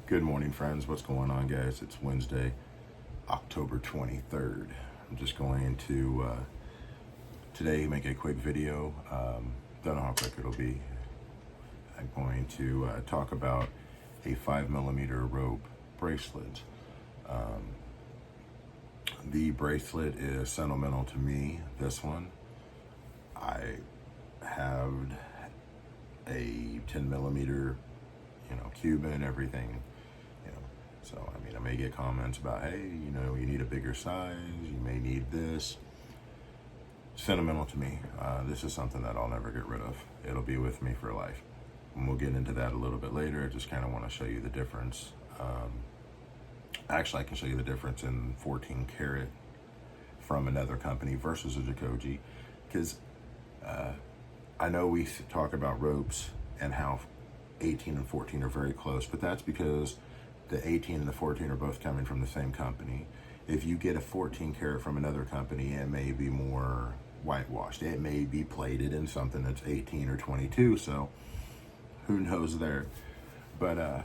Good morning, friends. What's going on, guys? It's Wednesday, October 23rd. I'm just going to today make a quick video. Don't know how quick it'll be. I'm going to talk about a 5mm rope bracelet. The bracelet is sentimental to me. This one, I have a 10mm, Cuban, everything. So, I may get comments about, hey, you need a bigger size, you may need this. Sentimental to me. This is something that I'll never get rid of. It'll be with me for life. And we'll get into that a little bit later. I just kind of want to show you the difference. Actually, I can show you the difference in 14 karat from another company versus a Jacoji. Because I know we talk about ropes and how 18 and 14 are very close, but that's because the 18 and the 14 are both coming from the same company. If you get a 14 karat from another company, it may be more whitewashed. It may be plated in something that's 18 or 22, so who knows there. But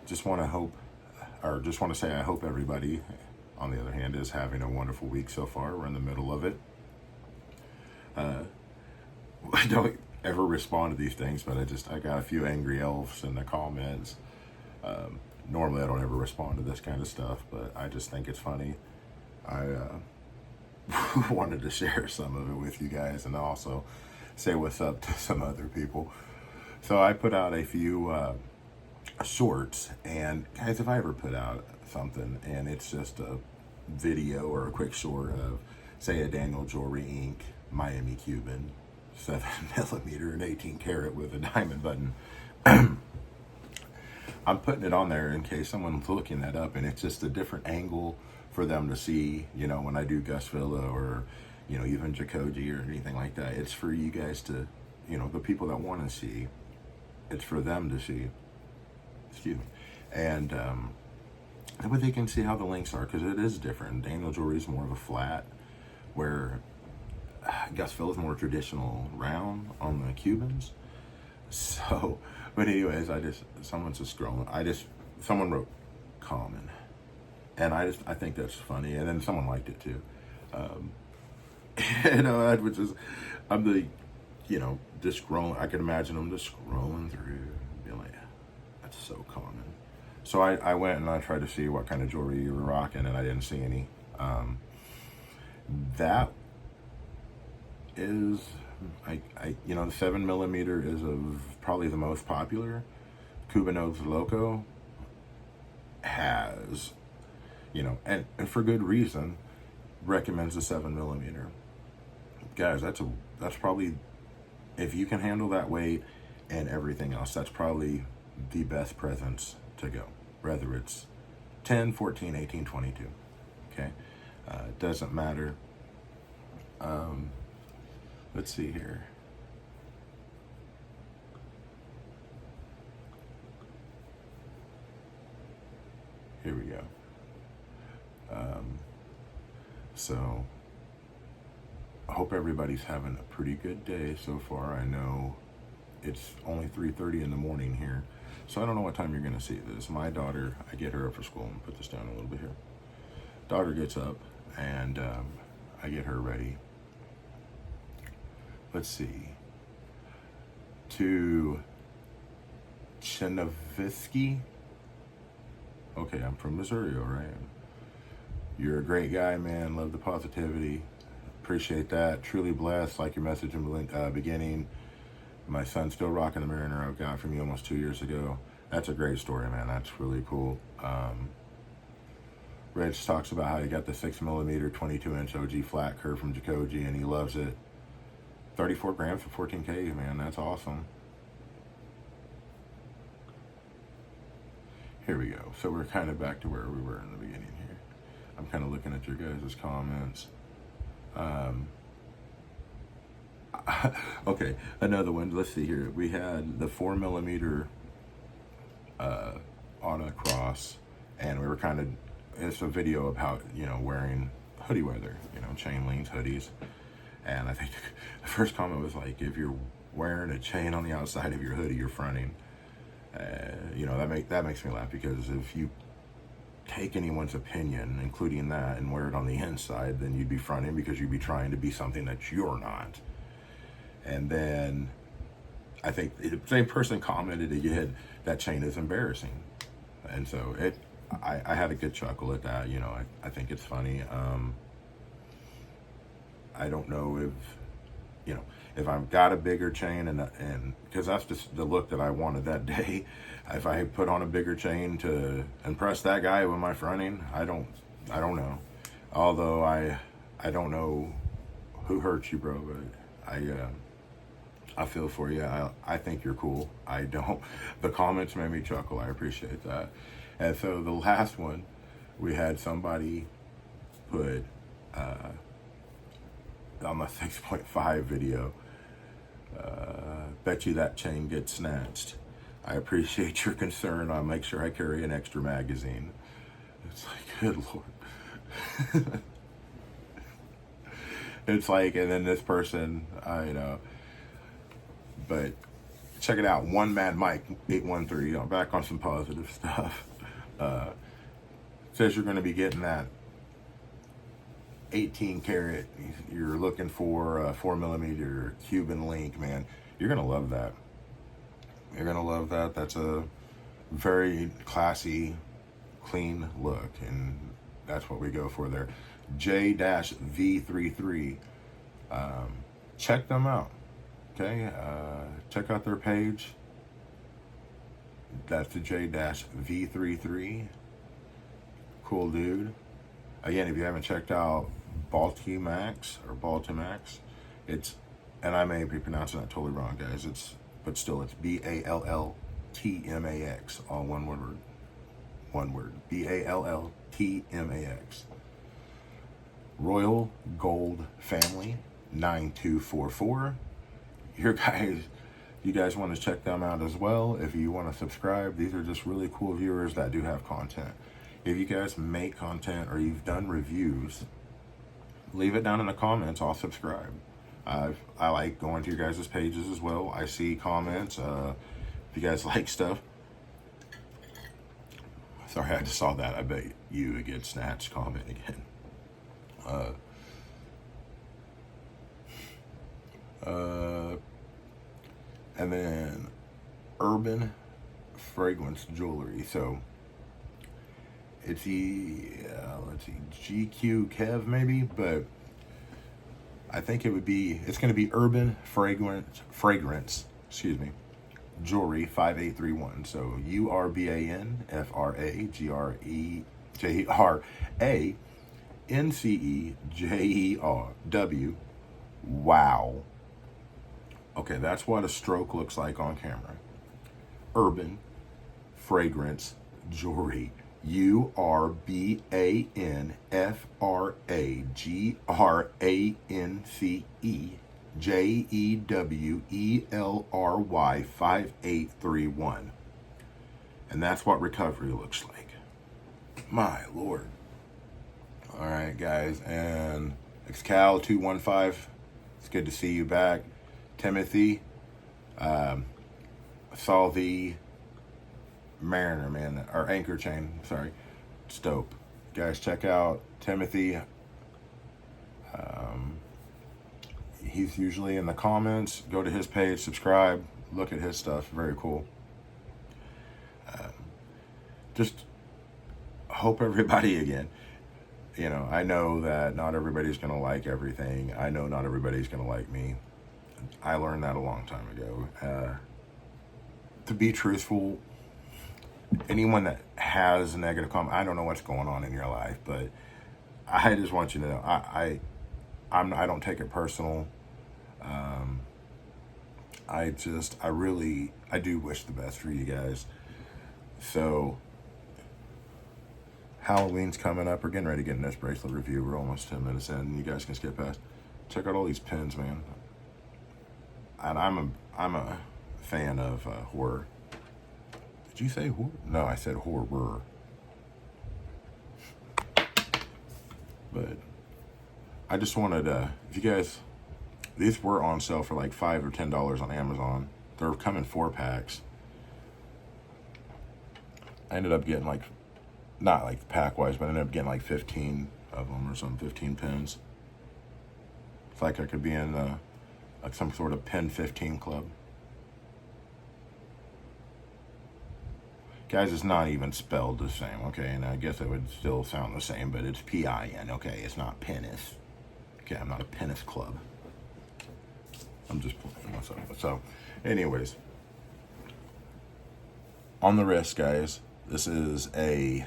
just want to say I hope everybody, on the other hand, is having a wonderful week so far. We're in the middle of it. I don't ever respond to these things, but I got a few angry elves in the comments. Normally I don't ever respond to this kind of stuff, but I just think it's funny. I wanted to share some of it with you guys and also say what's up to some other people. So I put out a few shorts, and guys, if I ever put out something and it's just a video or a quick short of, say, a Daniel Jewelry Inc. Miami Cuban 7mm and 18 karat with a diamond button, I'm putting it on there in case someone's looking that up, and it's just a different angle for them to see, when I do Gus Villa or, even Jacoji or anything like that. It's for you guys to, the people that want to see, it's for them to see, excuse me. And that way they can see how the links are, because it is different. Daniel Jewelry is more of a flat, where Gus Villa is more traditional round on the Cubans. So, but anyways, someone's just scrolling. Someone wrote common. And I think that's funny. And then someone liked it too. Just scrolling. I can imagine them just scrolling through and being like, that's so common. So I went and I tried to see what kind of jewelry you were rocking, and I didn't see any. That is, the 7mm is probably the most popular. Cubano's Loco has, and for good reason, recommends the 7mm. Guys, that's probably, if you can handle that weight and everything else, that's probably the best presents to go. Whether it's 10, 14, 18, 22. Okay? It doesn't matter. Let's see here. Here we go. So I hope everybody's having a pretty good day so far. I know it's only 3:30 in the morning here, so I don't know what time you're going to see this. My daughter, I get her up for school, and put this down a little bit here. Daughter gets up, and I get her ready. Let's see. To Chenovisky. Okay, I'm from Missouri, all right. You're a great guy, man. Love the positivity. Appreciate that. Truly blessed, like your message in the beginning. My son's still rocking the Mariner I got from you almost 2 years ago. That's a great story, man. That's really cool. Reg talks about how he got the 6mm 22-inch OG flat curve from Jacoji, and he loves it. 34 grams for 14K, man. That's awesome. Here we go. So we're kind of back to where we were in the beginning here. I'm kind of looking at your guys' comments. Okay, another one. Let's see here. We had the 4mm Auto Cross, and we were kind of, it's a video of how, wearing hoodie weather, chain links, hoodies. And I think the first comment was like, if you're wearing a chain on the outside of your hoodie, you're fronting. You know, that makes me laugh, because if you take anyone's opinion, including that, and wear it on the inside, then you'd be fronting, because you'd be trying to be something that you're not. And then I think the same person commented again, that chain is embarrassing. And so I had a good chuckle at that. You know, I think it's funny. I don't know if, you know, if I've got a bigger chain, and because that's just the look that I wanted that day. If I put on a bigger chain to impress that guy with my fronting, I don't know. Although I don't know who hurt you, bro, but I feel for you. I think you're cool. I don't. The comments made me chuckle. I appreciate that. And so the last one, we had somebody put on the 6.5 video, bet you that chain gets snatched. I appreciate your concern. I'll make sure I carry an extra magazine. It's like, good Lord. It's like, and then this person, you know, but check it out. One Mad Mike 813, you know, back on some positive stuff. Says you're going to be getting that 18 karat. You're looking for a 4mm Cuban link, man. You're going to love that. You're going to love that. That's a very classy, clean look, and that's what we go for there. J-V33. Check them out. Okay, check out their page. That's the J-V33. Cool dude. Again, if you haven't checked out Baltimax, it's, and I may be pronouncing that totally wrong, guys. But still, it's Balltmax, all one word. Balltmax. Royal Gold Family 9244. You guys want to check them out as well. If you want to subscribe, these are just really cool viewers that do have content. If you guys make content or you've done reviews, leave it down in the comments. I'll subscribe. I like going to your guys' pages as well. I see comments. If you guys like stuff. Sorry, I just saw that. I bet you would get snatched comment again. And then Urban Fragrance Jewelry. So it's let's see, GQ Kev maybe, but I think it's going to be Urban Fragrance, excuse me, Jewelry 5831. So URBANFRAGRANCEJERW. Wow. Okay, that's what a stroke looks like on camera. Urban Fragrance Jewelry. URBANFRAGRANCEJEWELRY 5831. And that's what recovery looks like. My Lord. All right, guys. And Excal 215. It's good to see you back. Timothy. Saw the Mariner, man, or anchor chain, sorry. It's dope. Guys, check out Timothy. He's usually in the comments. Go to his page, subscribe, look at his stuff. Very cool. Just hope everybody, again, you know, I know that not everybody's going to like everything. I know not everybody's going to like me. I learned that a long time ago. To be truthful, anyone that has a negative comment, I don't know what's going on in your life, but I just want you to know, I don't take it personal. I do wish the best for you guys. So Halloween's coming up. We're getting ready to get in this bracelet review. We're almost 10 minutes in. You guys can skip past. Check out all these pins, man. And I'm a fan of horror. Did you say horror? No, I said horror. But I just wanted to, if you guys, these were on sale for like $5 or $10 on Amazon. They're coming 4-packs. I ended up getting like, not like pack wise, but I ended up getting like 15 of them or something, 15 pins. It's like I could be in like some sort of pin 15 club. Guys, it's not even spelled the same, okay? And I guess it would still sound the same, but it's P-I-N, okay? It's not penis. Okay, I'm not a penis club. I'm just playing myself. So, anyways. On the wrist, guys, this is it's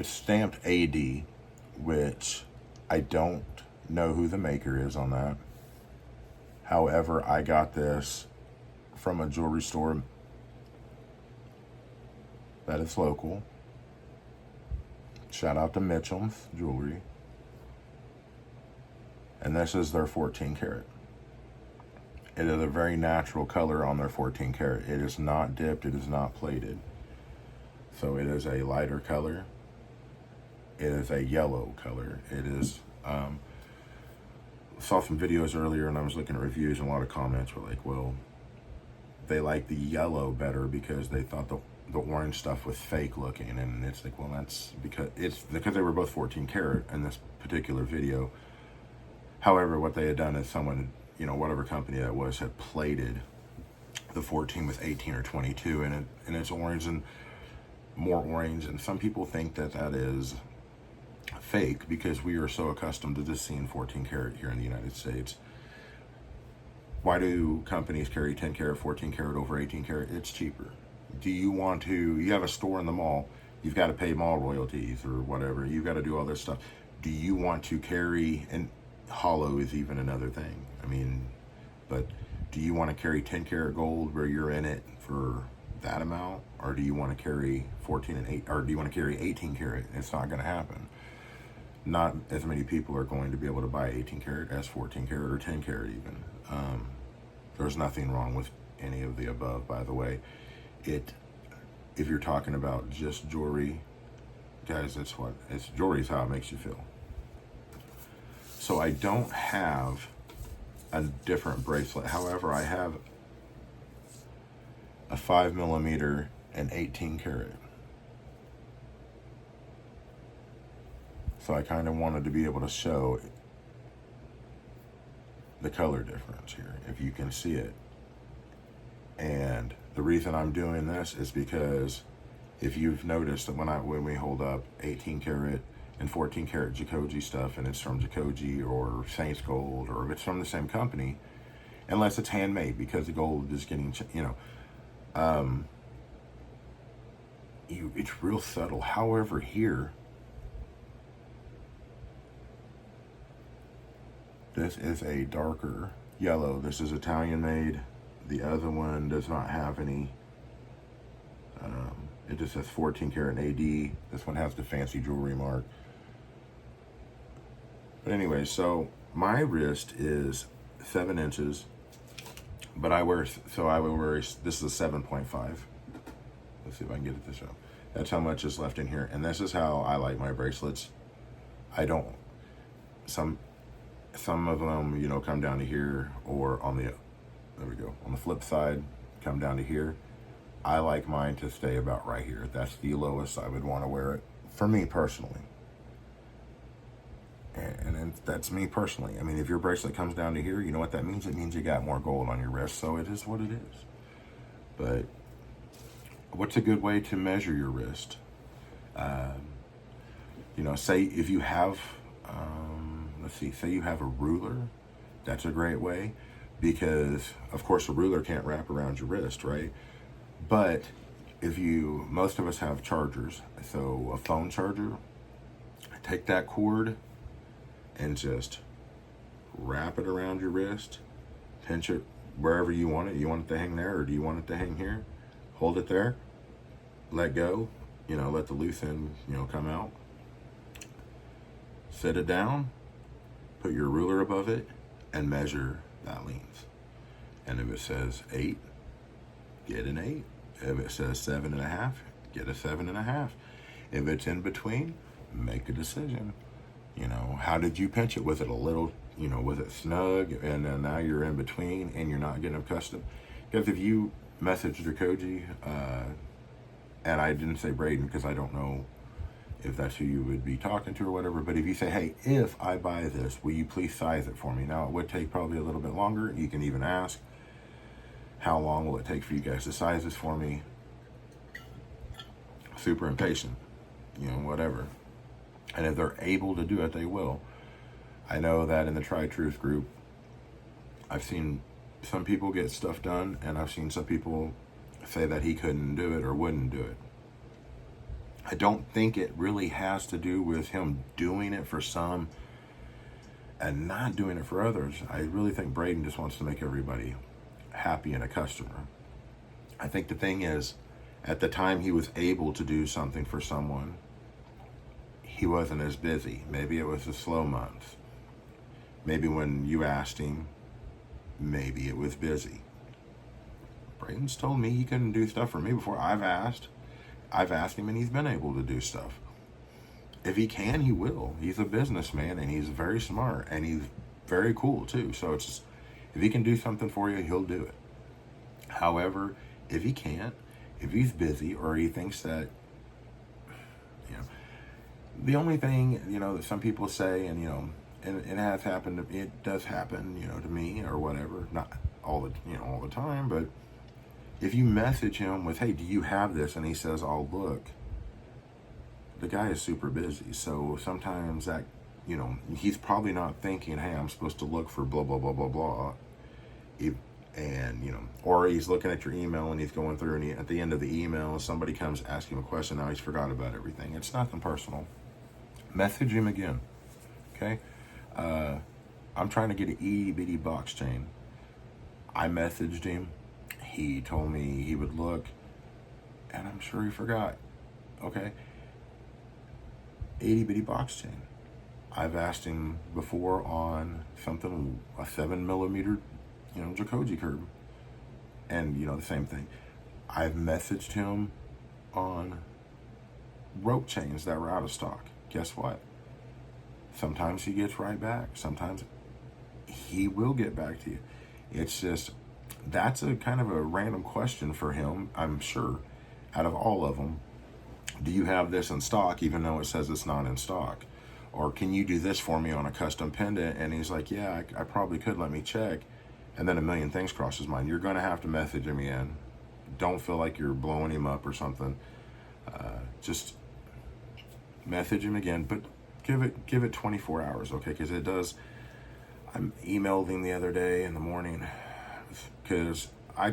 stamped AD, which I don't know who the maker is on that. However, I got this from a jewelry store that is local. Shout out to Mitchell's Jewelry. And this is their 14 karat. It is a very natural color on their 14 karat. It is not dipped, it is not plated. So it is a lighter color. It is a yellow color. It is, saw some videos earlier and I was looking at reviews and a lot of comments were like, well, they like the yellow better because they thought the orange stuff was fake looking. And it's like, well, that's because they were both 14 karat in this particular video. However, what they had done is someone, you know, whatever company that was, had plated the 14 with 18 or 22 and it's orange and more orange. And some people think that that is fake because we are so accustomed to just seeing 14 karat here in the United States. Why do companies carry 10 karat, 14 karat over 18 karat? It's cheaper. Do you want to, you have a store in the mall, you've got to pay mall royalties or whatever, you've got to do all this stuff. Do you want to carry, and hollow is even another thing. I mean, but do you want to carry 10 karat gold where you're in it for that amount? Or do you want to carry 14 and 8, or do you want to carry 18 karat? It's not going to happen. Not as many people are going to be able to buy 18 karat as 14 karat or 10 karat even. There's nothing wrong with any of the above, by the way. If you're talking about just jewelry, guys, jewelry is how it makes you feel. So I don't have a different bracelet. However, I have a 5mm and 18 karat. So I kind of wanted to be able to show the color difference here, if you can see it. And the reason I'm doing this is because if you've noticed that when we hold up 18 karat and 14 karat Jacoji stuff and it's from Jacoji or Saints Gold, or if it's from the same company, unless it's handmade, because the gold is getting, it's real subtle. However, here, this is a darker yellow. This is Italian made. The other one does not have any. It just says 14 karat AD. This one has the fancy jewelry mark. But anyway, so my wrist is 7 inches, but I would wear, this is a 7.5. Let's see if I can get it to show. That's how much is left in here. And this is how I like my bracelets. Some of them, come down to here, or on the flip side, come down to here. I like mine to stay about right here. That's the lowest I would want to wear it, for me personally. And that's me personally. I mean, if your bracelet comes down to here, you know what that means? It means you got more gold on your wrist, so it is what it is. But what's a good way to measure your wrist? Say if you have, say you have a ruler, that's a great way, because of course a ruler can't wrap around your wrist, right? But most of us have chargers, so a phone charger, take that cord and just wrap it around your wrist, pinch it wherever you want it. You want it to hang there, or do you want it to hang here? Hold it there, let go, let the loose end, come out. Set it down, put your ruler above it, and measure that length. And if it says 8, get an 8. If it says 7.5, get a 7.5. If it's in between, make a decision. How did you pinch it? Was it a little, was it snug? And then now you're in between and you're not getting accustomed. Because if you message Jacoji, and I didn't say Braden because I don't know if that's who you would be talking to or whatever, but if you say, hey, if I buy this, will you please size it for me? Now, it would take probably a little bit longer. You can even ask, how long will it take for you guys to size this for me? Super impatient, whatever. And if they're able to do it, they will. I know that in the Try Truth group, I've seen some people get stuff done, and I've seen some people say that he couldn't do it or wouldn't do it. I don't think it really has to do with him doing it for some and not doing it for others. I really think Braden just wants to make everybody happy and a customer. I think the thing is, at the time he was able to do something for someone, he wasn't as busy. Maybe it was a slow month. Maybe when you asked him, maybe it was busy. Braden's told me he couldn't do stuff for me before. I've asked him, and he's been able to do stuff. If he can, he will. He's a businessman, and he's very smart, and he's very cool too. So it's just, if he can do something for you, he'll do it. However, if he can't, if he's busy, or he thinks that, the only thing, that some people say, and it has happened, it does happen, to me or whatever, not all the time, but if you message him with, hey, do you have this? And he says, I'll look. The guy is super busy. So sometimes that, he's probably not thinking, hey, I'm supposed to look for blah, blah, blah, blah, blah. Or he's looking at your email and he's going through, and at the end of the email, somebody comes asking him a question. Now he's forgot about everything. It's nothing personal. Message him again. Okay? I'm trying to get an itty bitty box chain. I messaged him. He told me he would look, and I'm sure he forgot. Okay? Itty bitty box chain. I've asked him before on something, a 7mm, Jacoji curb. And, the same thing. I've messaged him on rope chains that were out of stock. Guess what? Sometimes he gets right back. Sometimes he will get back to you. It's just, that's a kind of a random question for him, I'm sure. Out of all of them, do you have this in stock even though it says it's not in stock? Or can you do this for me on a custom pendant? And he's like, yeah, I probably could, let me check. And then a million things cross his mind. You're going to have to message him again. Don't feel like you're blowing him up or something. Just message him again, but give it 24 hours, okay? Because it does. I emailed him the other day in the morning because I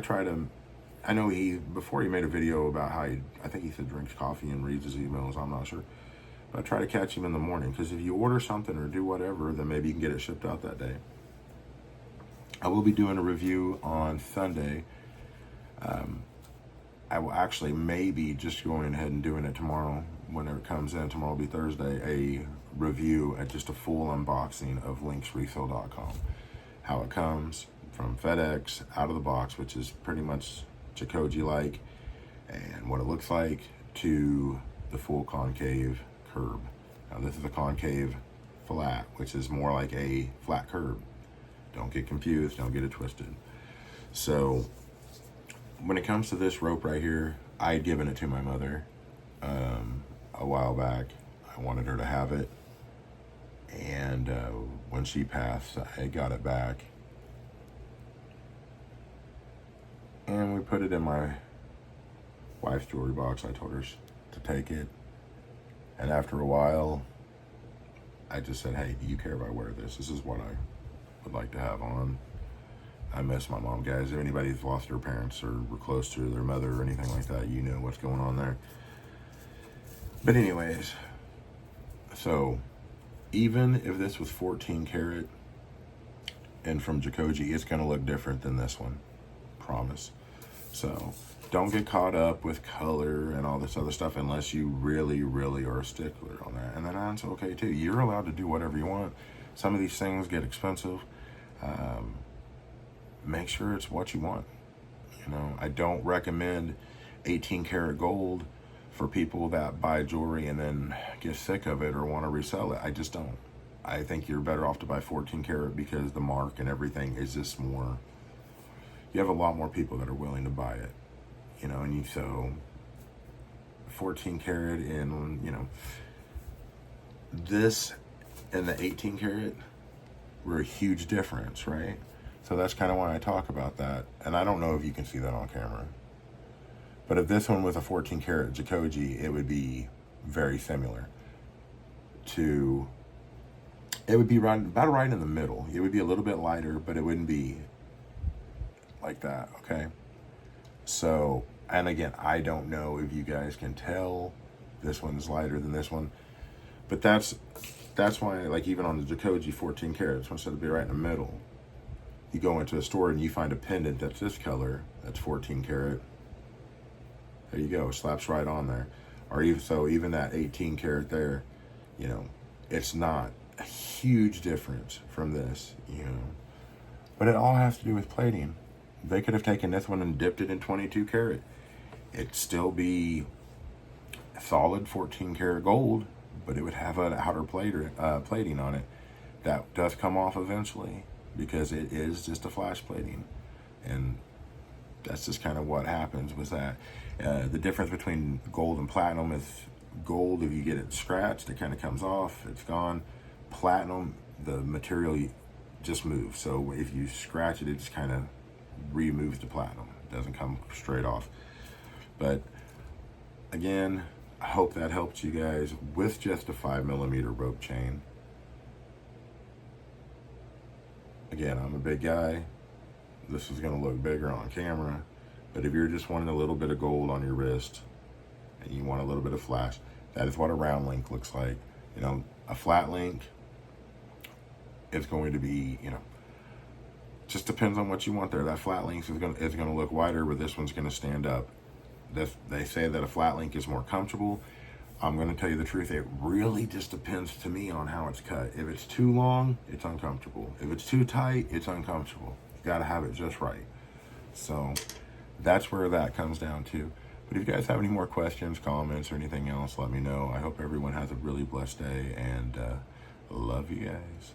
know before he made a video about how I think he said drinks coffee and reads his emails, I'm not sure. But I try to catch him in the morning, because if you order something or do whatever, then maybe you can get it shipped out that day. I will be doing a review on Sunday. I will actually maybe just going ahead and doing it tomorrow. Whenever it comes in, tomorrow will be Thursday, a review at just a full unboxing of linksrefill.com. How it comes from FedEx out of the box, which is pretty much Jacoji-like, and what it looks like, to the full concave curb. Now this is a concave flat, which is more like a flat curb. Don't get confused, don't get it twisted. So when it comes to this rope right here, I had given it to my mother a while back. I wanted her to have it, and when she passed, I got it back, and we put it in my wife's jewelry box. I told her to take it, and after a while, I just said, hey, do you care if I wear this? This is what I would like to have on. I miss my mom, guys. If anybody's lost their parents or were close to their mother or anything like that, you know what's going on there. But anyways, so even if this was 14 karat and from Jacoji, it's going to look different than this one. Promise. So don't get caught up with color and all this other stuff unless you really, really are a stickler on that. And then that's okay too. You're allowed to do whatever you want. Some of these things get expensive. Make sure it's what you want. I don't recommend 18 karat gold for people that buy jewelry and then get sick of it or want to resell it. I just don't. I think you're better off to buy 14 karat because the mark and everything is just more, you have a lot more people that are willing to buy it, you know, and you, so 14 karat in, you know, this and the 18 karat were a huge difference, right? So that's kind of why I talk about that. And I don't know if you can see that on camera, but if this one was a 14 karat Jacoji, it would be very similar to, it would be right, about right in the middle. It would be a little bit lighter, but it wouldn't be like that, okay? So, and again, I don't know if you guys can tell this one's lighter than this one, but that's why, like, even on the Jacoji 14 karat, instead of be right in the middle, you go into a store and you find a pendant that's this color, that's 14 karat. There you go, slaps right on there. Or even so, even that 18 karat there, you know, it's not a huge difference from this, you know. But it all has to do with plating. They could have taken this one and dipped it in 22 karat. It'd still be solid 14 karat gold, but it would have an outer plating on it that does come off eventually, because it is just a flash plating. And that's just kind of what happens with that. The difference between gold and platinum is gold, if you get it scratched, it kind of comes off, it's gone. Platinum, the material just moves. So if you scratch it, it just kind of removes the platinum. It doesn't come straight off. But again, I hope that helped you guys with just a 5mm rope chain. Again, I'm a big guy. This is going to look bigger on camera. But if you're just wanting a little bit of gold on your wrist and you want a little bit of flash, that is what a round link looks like. You know, a flat link, it's going to be, you know, just depends on what you want there. That flat link is going to look wider, but this one's going to stand up. They say that a flat link is more comfortable. I'm going to tell you the truth. It really just depends to me on how it's cut. If it's too long, it's uncomfortable. If it's too tight, it's uncomfortable. You got to have it just right. So that's where that comes down to. But if you guys have any more questions, comments, or anything else, let me know. I hope everyone has a really blessed day, and love you guys.